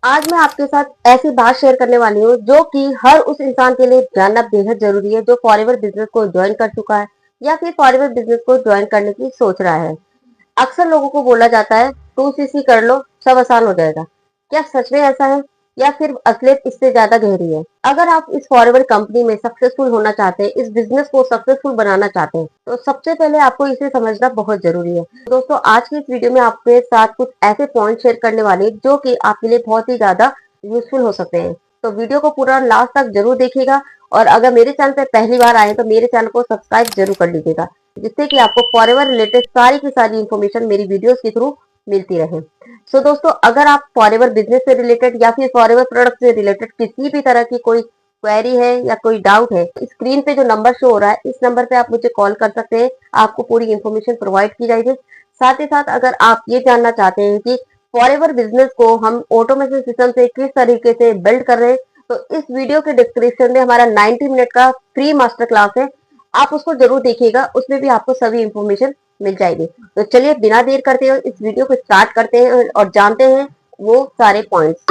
आज मैं आपके साथ ऐसी बात शेयर करने वाली हूँ जो कि हर उस इंसान के लिए जानना बेहद जरूरी है जो फॉरएवर बिजनेस को ज्वाइन कर चुका है या फिर फॉरएवर बिजनेस को ज्वाइन करने की सोच रहा है। अक्सर लोगों को बोला जाता है 2cc कर लो, सब आसान हो जाएगा। क्या सच में ऐसा है या फिर असलियत इससे ज्यादा गहरी है? अगर आप इस फॉरएवर कंपनी में सक्सेसफुल होना चाहते हैं, इस बिजनेस को सक्सेसफुल बनाना चाहते हैं, तो सबसे पहले आपको इसे समझना बहुत जरूरी है। दोस्तों, आज की इस वीडियो में आपके साथ कुछ ऐसे पॉइंट शेयर करने वाले हैं जो कि आपके लिए बहुत ही ज्यादा यूजफुल हो सकते हैं। तो वीडियो को पूरा लास्ट तक जरूर देखिएगा और अगर मेरे चैनल पे पहली बार आए तो मेरे चैनल को सब्सक्राइब जरूर कर लीजिएगा, जिससे कि आपको फॉरएवर रिलेटेड सारी की सारी इन्फॉर्मेशन मेरी वीडियोस के थ्रू मिलती रहे। दोस्तों, अगर आप फॉरएवर बिजनेस से रिलेटेड या फिर फॉरएवर प्रोडक्ट से रिलेटेड किसी भी तरह की कोई क्वेरी है या कोई डाउट है, स्क्रीन पे जो नंबर शो हो रहा है इस नंबर पे आप मुझे कॉल कर सकते हैं। आपको पूरी इन्फॉर्मेशन प्रोवाइड की जाएगी। साथ ही साथ अगर आप ये जानना चाहते हैं कि फॉरएवर बिजनेस को हम ऑटोमेशन सिस्टम से किस तरीके से बिल्ड कर रहे हैं, तो इस वीडियो के डिस्क्रिप्शन में हमारा 90 मिनट का फ्री मास्टर क्लास है, आप उसको जरूर देखिएगा। उसमें भी आपको सभी इंफॉर्मेशन मिल जाएगी। तो चलिए बिना देर करते हुए इस वीडियो को स्टार्ट करते हैं और जानते हैं वो सारे points.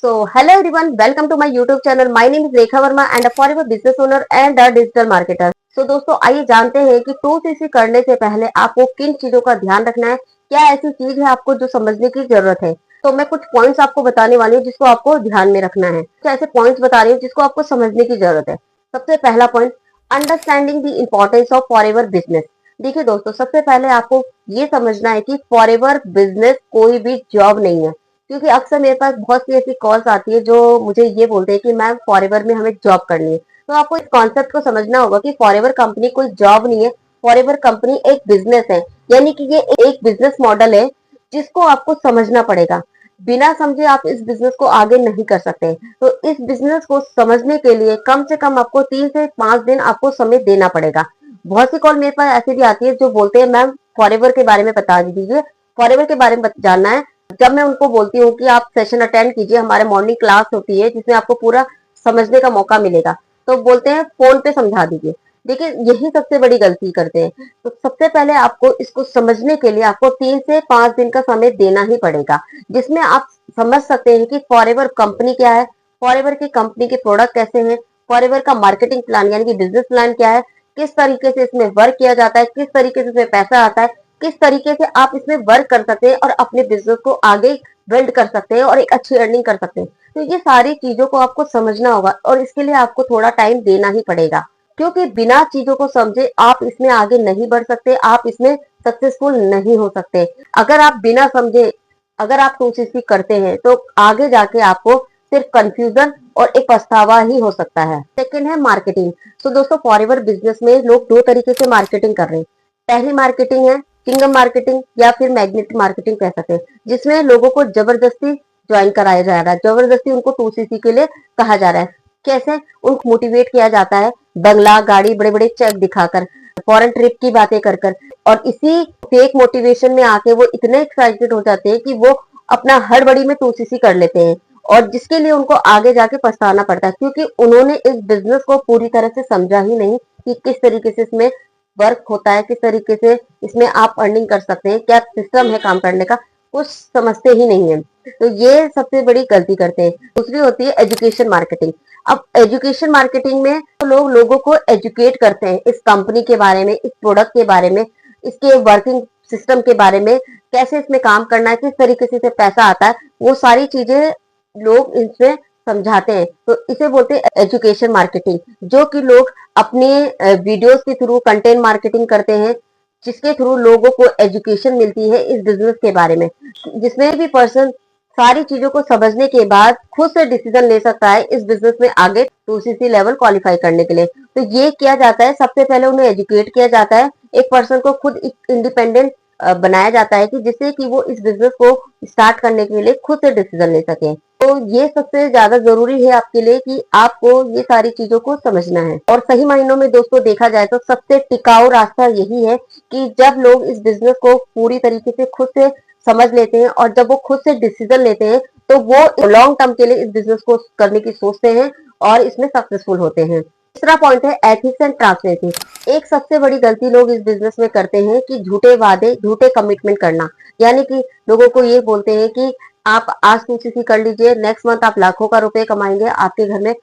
So, hello everyone, welcome to my YouTube channel. My name is Rekha Verma and a forever business owner and a digital marketer. दोस्तों, आइए जानते हैं कि 2cc करने से पहले आपको किन चीजों का ध्यान रखना है। क्या ऐसी चीज है आपको जो समझने की जरूरत है? तो मैं कुछ पॉइंट्स आपको बताने वाली हूँ जिसको आपको ध्यान में रखना है। तो ऐसे पॉइंट्स बता रही हूँ जिसको आपको समझने की जरूरत है। सबसे पहला point, understanding the importance of forever business. देखिए दोस्तों, सबसे पहले आपको ये समझना है कि फॉरएवर बिजनेस कोई भी जॉब नहीं है। क्योंकि अक्सर मेरे पास बहुत सी ऐसी कॉल्स आती है जो मुझे ये बोलते हैं कि मैम फॉरएवर में हमें जॉब करनी है। तो आपको इस कॉन्सेप्ट को समझना होगा कि फॉरएवर कंपनी कोई जॉब नहीं है। फॉरएवर कंपनी एक बिजनेस है, यानी कि ये एक बिजनेस मॉडल है जिसको आपको समझना पड़ेगा। बिना समझे आप इस बिजनेस को आगे नहीं कर सकते। तो इस बिजनेस को समझने के लिए कम से कम आपको 3 से 5 दिन आपको समय देना पड़ेगा। बहुत सी कॉल मेरे पास ऐसी भी आती है जो बोलते हैं मैम फॉरएवर के बारे में बता दीजिए, फॉरएवर के बारे में जानना है। जब मैं उनको बोलती हूँ कि आप सेशन अटेंड कीजिए, हमारे मॉर्निंग क्लास होती है जिसमें आपको पूरा समझने का मौका मिलेगा, तो बोलते हैं फोन पे समझा दीजिए। देखिए, यही सबसे बड़ी गलती करते हैं। तो सबसे पहले आपको इसको समझने के लिए आपको 3 से 5 दिन का समय देना ही पड़ेगा, जिसमें आप समझ सकते हैं कि फॉरएवर कंपनी क्या है, फॉरएवर की कंपनी के प्रोडक्ट कैसे हैं, फॉरएवर का मार्केटिंग प्लान यानी कि बिजनेस प्लान क्या है, किस तरीके से इसमें वर्क किया जाता है, किस तरीके से इसमें पैसा आता है, किस तरीके से आप इसमें वर्क कर सकते हैं और अपने बिजनेस को आगे बिल्ड कर सकते हैं और एक अच्छी अर्निंग कर सकते हैं। तो ये सारी चीजों को आपको समझना होगा और इसके लिए आपको थोड़ा टाइम देना ही पड़ेगा, क्योंकि बिना चीजों को समझे आप इसमें आगे नहीं बढ़ सकते, आप इसमें सक्सेसफुल नहीं हो सकते। अगर आप बिना समझे अगर आप 2cc करते हैं तो आगे जाके आपको सिर्फ कंफ्यूजन और एक पछतावा ही हो सकता है। सेकंड है मार्केटिंग। तो दोस्तों, फॉरएवर बिजनेस में लोग दो तरीके से मार्केटिंग कर रहे हैं। पहली मार्केटिंग है किंगडम मार्केटिंग या फिर मैग्नेटिक मार्केटिंग कह सकते हैं, जिसमें लोगों को जबरदस्ती ज्वाइन कराया जा रहा है, जबरदस्ती उनको 2cc के लिए कहा जा रहा है। कैसे उनको मोटिवेट किया जाता है? बंगला, गाड़ी, बड़े बड़े चेक दिखाकर, फॉरेन ट्रिप की बातें कर कर, और इसी फेक मोटिवेशन में आके वो इतने एक्साइटेड हो जाते हैं कि वो अपना हड़बड़ी में 2cc कर लेते हैं, और जिसके लिए उनको आगे जाके पछताना पड़ता है, क्योंकि उन्होंने इस बिजनेस को पूरी तरह से समझा ही नहीं कि किस तरीके से इसमें वर्क होता है, किस तरीके से इसमें आप अर्निंग कर सकते हैं, क्या सिस्टम है काम करने का, कुछ समझते ही नहीं है। तो ये सबसे बड़ी गलती करते हैं। दूसरी होती है एजुकेशन मार्केटिंग। अब एजुकेशन मार्केटिंग में तो लोग लोगों को एजुकेट करते हैं इस कंपनी के बारे में, इस प्रोडक्ट के बारे में, इसके वर्किंग सिस्टम के बारे में, कैसे इसमें काम करना है, किस तरीके से पैसा आता है, वो सारी चीजें लोग इसमें समझाते हैं। तो इसे बोलते हैं एजुकेशन मार्केटिंग, जो कि लोग अपने वीडियोस के थ्रू कंटेंट मार्केटिंग करते हैं, जिसके थ्रू लोगों को एजुकेशन मिलती है इस बिजनेस के बारे में, जिसमें भी पर्सन सारी चीजों को समझने के बाद खुद से डिसीजन ले सकता है इस बिजनेस में आगे 2cc लेवल क्वालिफाई करने के लिए। तो ये किया जाता है, सबसे पहले उन्हें एजुकेट किया जाता है, एक पर्सन को खुद इंडिपेंडेंट बनाया जाता है कि जिससे कि वो इस बिजनेस को स्टार्ट करने के लिए खुद से डिसीजन ले सके। तो ये सबसे ज्यादा जरूरी है आपके लिए कि आपको ये सारी चीजों को समझना है। और सही मायनों में दोस्तों देखा जाए तो सबसे टिकाऊ रास्ता यही है कि जब लोग इस बिजनेस को पूरी तरीके से खुद से समझ लेते हैं और जब वो खुद से डिसीजन लेते हैं, तो वो लॉन्ग टर्म के लिए इस बिजनेस को करने की सोचते हैं और इसमें सक्सेसफुल होते हैं। तीसरा पॉइंट है एथिक्स एंड ट्रांसपेरेंसी। एक सबसे बड़ी गलती लोग इस बिजनेस में करते हैं कि झूठे वादे, झूठे कमिटमेंट करना। यानी कि लोगों को ये बोलते हैं कि आप आज 2cc कर लीजिए, नेक्स्ट मंथ आप लाखों का रुपए कमाएंगे, आपके घर में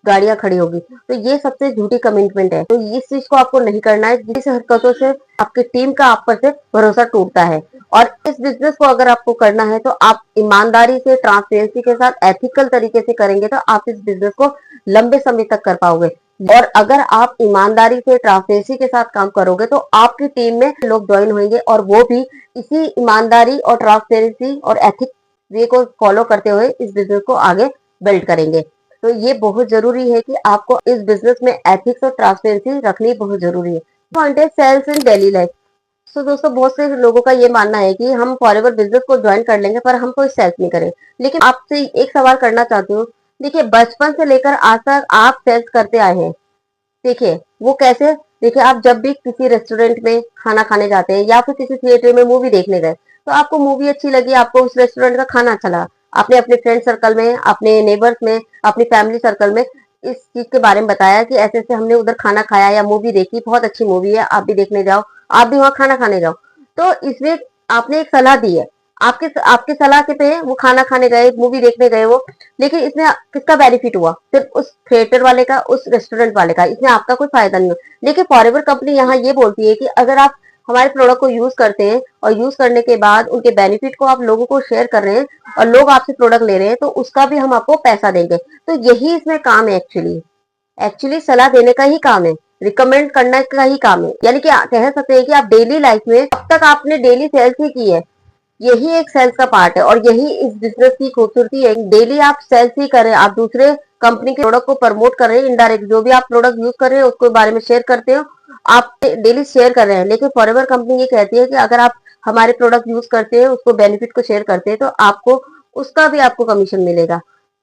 गाड़ियां खड़ी होगी। तो ये सबसे झूठी कमिटमेंट है, तो इस चीज को आपको नहीं करना है। जिस हरकतों से आपकी टीम का आप पर से भरोसा टूटता है। और इस बिजनेस को अगर आपको करना है तो आप ईमानदारी से, ट्रांसपेरेंसी के साथ, एथिकल तरीके से करेंगे तो आप इस बिजनेस को लंबे समय तक कर पाओगे। और अगर आप ईमानदारी से, ट्रांसपेरेंसी के साथ काम करोगे तो आपकी टीम में लोग ज्वाइन होंगे और वो भी इसी ईमानदारी और ट्रांसपेरेंसी और एथिक वे को फॉलो करते हुए इस बिजनेस को आगे बिल्ड करेंगे। तो ये बहुत जरूरी है कि आपको इस बिजनेस में एथिक्स और ट्रांसपेरेंसी रखनी बहुत जरूरी है। पॉइंट है सेल्स इन डेली लाइफ। तो दोस्तों बहुत से लोगों का ये मानना है कि हम फॉरएवर बिजनेस को ज्वाइन कर लेंगे पर हम कोई सेल्स नहीं करें। लेकिन आपसे एक सवाल करना चाहती हूँ। देखिए, बचपन से लेकर आज तक आप सेल्स करते आए हैं। देखिए वो कैसे। देखिए, आप जब भी किसी रेस्टोरेंट में खाना खाने जाते हैं या फिर किसी थिएटर में मूवी देखने गए, तो आपको मूवी अच्छी लगी, आपको उस रेस्टोरेंट का खाना अच्छा लगा, आपने अपने फ्रेंड सर्कल में, अपने नेबर्स में, अपनी फैमिली सर्कल में इस चीज के बारे में बताया कि ऐसे ऐसे हमने उधर खाना खाया या मूवी देखी, बहुत अच्छी मूवी है, आप भी देखने जाओ, आप भी वहां खाना खाने जाओ। तो इसमें आपने एक सलाह दी है, आपके आपके सलाह के पे वो खाना खाने गए, मूवी देखने गए वो। लेकिन इसमें किसका बेनिफिट हुआ? सिर्फ उस थिएटर वाले का, उस रेस्टोरेंट वाले का। इसमें आपका कोई फायदा नहीं हुआ। लेकिन फॉरएवर कंपनी यहाँ ये बोलती है कि अगर आप हमारे प्रोडक्ट को यूज करते हैं और यूज करने के बाद उनके बेनिफिट को आप लोगों को शेयर कर रहे हैं और लोग आपसे प्रोडक्ट ले रहे हैं, तो उसका भी हम आपको पैसा देंगे। तो यही इसमें काम है। एक्चुअली एक्चुअली सलाह देने का ही काम है, रिकमेंड करने का ही काम है। यानी कि कह सकते हैं कि आप डेली लाइफ में अब तक आपने डेली सेल्स ही की है, यही एक सेल्स का पार्ट है। और यही इस बिजनेस की खूबसूरती है। डेली आप सेल्स ही कर रहे हैं, आप दूसरे कंपनी के प्रोडक्ट को प्रमोट कर रहे हैं। इनडायरेक्ट जो भी आप प्रोडक्ट यूज कर रहे हैं उसके बारे में शेयर करते हो, आप डेली शेयर कर रहे हैं। लेकिन फॉरएवर कंपनी ये कहती है कि अगर आप हमारे प्रोडक्ट यूज करते हैं, उसको बेनिफिट को शेयर करते हैं, तो आपको उसका भी आपको कमीशन मिलेगा।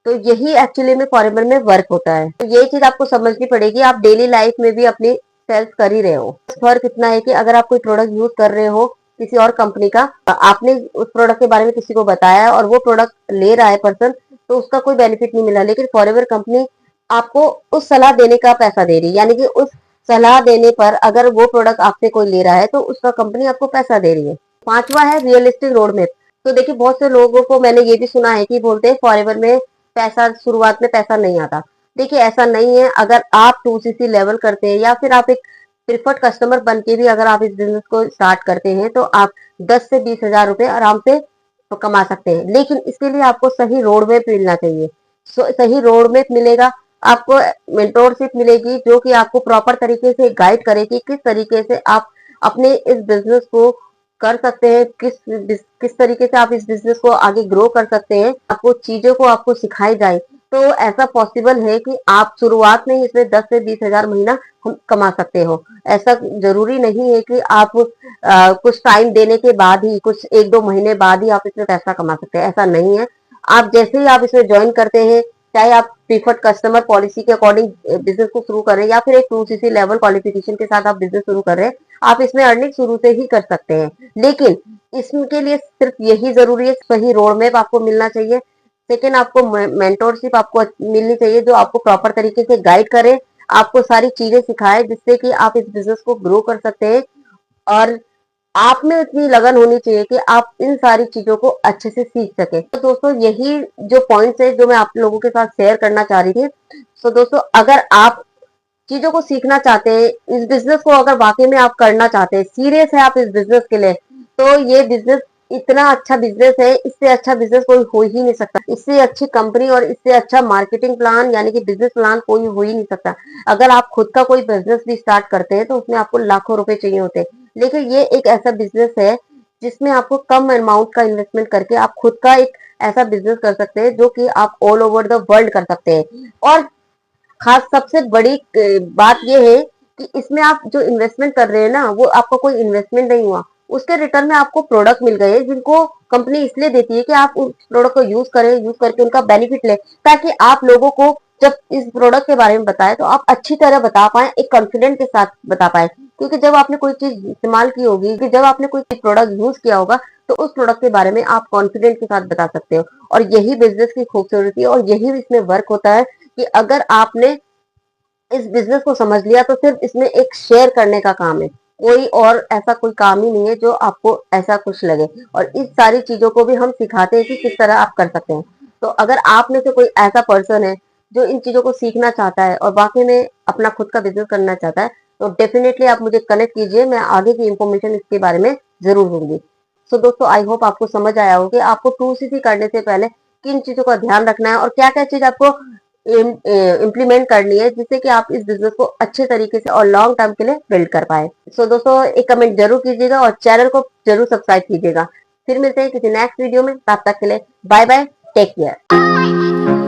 तो यही एक्चुअली में फॉरएवर में वर्क होता है। तो ये चीज आपको समझनी पड़ेगी, आप डेली लाइफ में भी अपनी सेल्स कर ही रहे हो। फर्क इतना है कि अगर आप कोई प्रोडक्ट यूज कर रहे हो किसी और कंपनी का, आपने उस प्रोडक्ट के बारे में किसी को बताया और वो प्रोडक्ट ले रहा है पर्सन, तो उसका कोई बेनिफिट नहीं मिला। लेकिन फॉरएवर कंपनी आपको उस सलाह देने का पैसा दे रही है। यानी कि उस सलाह देने पर अगर वो प्रोडक्ट आपसे कोई ले रहा है तो उसका कंपनी आपको पैसा दे रही है। पांचवा है रियलिस्टिक रोड मैप। तो देखिए, बहुत से लोगों को मैंने ये भी सुना है कि बोलते हैं फॉरएवर में पैसा, शुरुआत में पैसा नहीं आता। देखिए ऐसा नहीं है। अगर आप 2cc लेवल करते हैं या फिर आप एक प्रिफर्ड कस्टमर बन के भी अगर आप इस बिजनेस को स्टार्ट करते हैं तो आप 10 से 20 हजार रुपए आराम से कमा सकते हैं। लेकिन इसके लिए आपको सही रोड मैप मिलना चाहिए। सही रोड मैप मिलेगा, आपको मेंटोरशिप मिलेगी जो कि आपको प्रॉपर तरीके से गाइड करेगी किस तरीके से आप अपने इस बिजनेस को कर सकते हैं, किस तरीके से आप इस बिजनेस को आगे ग्रो कर सकते हैं। आपको चीजों को आपको सिखाई जाए तो ऐसा पॉसिबल है कि आप शुरुआत में ही इसमें 10 से 20 हजार महीना हम कमा सकते हो। ऐसा जरूरी नहीं है कि आप कुछ टाइम देने के बाद ही, कुछ 1-2 महीने बाद ही आप इसमें पैसा कमा सकते हैं, ऐसा नहीं है। आप जैसे ही आप इसमें ज्वाइन करते हैं, चाहे आप प्रीफर्ड कस्टमर पॉलिसी के अकॉर्डिंग बिजनेस को शुरू करें या फिर एक 2cc लेवल क्वालिफिकेशन के साथ आप बिजनेस शुरू कर रहे हैं, आप इसमें अर्निंग शुरू से ही कर सकते हैं। लेकिन इसके लिए सिर्फ यही जरूरी है, सही रोड मैप आपको मिलना चाहिए। सेकेंड, आपको मेंटोरशिप आपको मिलनी चाहिए जो आपको प्रॉपर तरीके से गाइड करे, आपको सारी चीजें सिखाए जिससे कि आप इस बिजनेस को ग्रो कर सकते हैं। और आप में इतनी लगन होनी चाहिए कि आप इन सारी चीजों को अच्छे से सीख सके। तो दोस्तों यही जो पॉइंट्स है जो मैं आप लोगों के साथ शेयर करना चाह रही थी। तो दोस्तों अगर आप चीजों को सीखना चाहते हैं, इस बिजनेस को अगर वाकई में आप करना चाहते हैं, सीरियस है आप इस बिजनेस के लिए, तो ये बिजनेस इतना अच्छा बिजनेस है, इससे अच्छा बिजनेस कोई हो ही नहीं सकता। इससे अच्छी कंपनी और इससे अच्छा मार्केटिंग प्लान यानी कि बिजनेस प्लान कोई हो ही नहीं सकता। अगर आप खुद का कोई बिजनेस भी स्टार्ट करते हैं तो उसमें आपको लाखों रुपए चाहिए होते हैं। लेकिन ये एक ऐसा बिजनेस है जिसमें आपको कम अमाउंट का इन्वेस्टमेंट करके आप खुद का एक ऐसा बिजनेस कर सकते हैं जो कि आप ऑल ओवर द वर्ल्ड कर सकते हैं। और खास सबसे बड़ी बात यह है कि इसमें आप जो इन्वेस्टमेंट कर रहे हैं ना, वो आपका कोई इन्वेस्टमेंट नहीं हुआ, उसके रिटर्न में आपको प्रोडक्ट मिल गए जिनको कंपनी इसलिए देती है कि आप उस प्रोडक्ट को यूज करें, यूज करके उनका बेनिफिट लें, ताकि आप लोगों को जब इस प्रोडक्ट के बारे में बताएं तो आप अच्छी तरह बता पाए, एक कॉन्फिडेंट के साथ बता पाए। क्योंकि जब आपने कोई चीज इस्तेमाल की होगी, कि जब आपने कोई प्रोडक्ट यूज किया होगा, तो उस प्रोडक्ट के बारे में आप कॉन्फिडेंट के साथ बता सकते हो। और यही बिजनेस की खूबसूरती है और यही इसमें वर्क होता है कि अगर आपने इस बिजनेस को समझ लिया तो सिर्फ इसमें एक शेयर करने का काम है, कोई और ऐसा कोई काम ही नहीं है जो आपको ऐसा कुछ लगे। और इस सारी चीजों को भी हम सिखाते हैं कि किस तरह आप कर सकते हैं। तो अगर आप में से कोई ऐसा पर्सन है जो इन चीजों को सीखना चाहता है और वाकई में अपना खुद का बिजनेस करना चाहता है, तो डेफिनेटली आप मुझे कनेक्ट कीजिए, मैं आगे की इंफॉर्मेशन इसके बारे में जरूर दूंगी। सो दोस्तों, आई होप आपको समझ आया हो कि आपको 2cc करने से पहले किन चीजों का ध्यान रखना है और क्या क्या चीज आपको इम्प्लीमेंट करनी है, जिससे कि आप इस बिजनेस को अच्छे तरीके से और लॉन्ग टर्म के लिए बिल्ड कर पाए। सो दोस्तों, एक कमेंट जरूर कीजिएगा और चैनल को जरूर सब्सक्राइब कीजिएगा। फिर मिलते हैं किसी नेक्स्ट वीडियो में, तब तक के लिए बाय बाय, टेक केयर।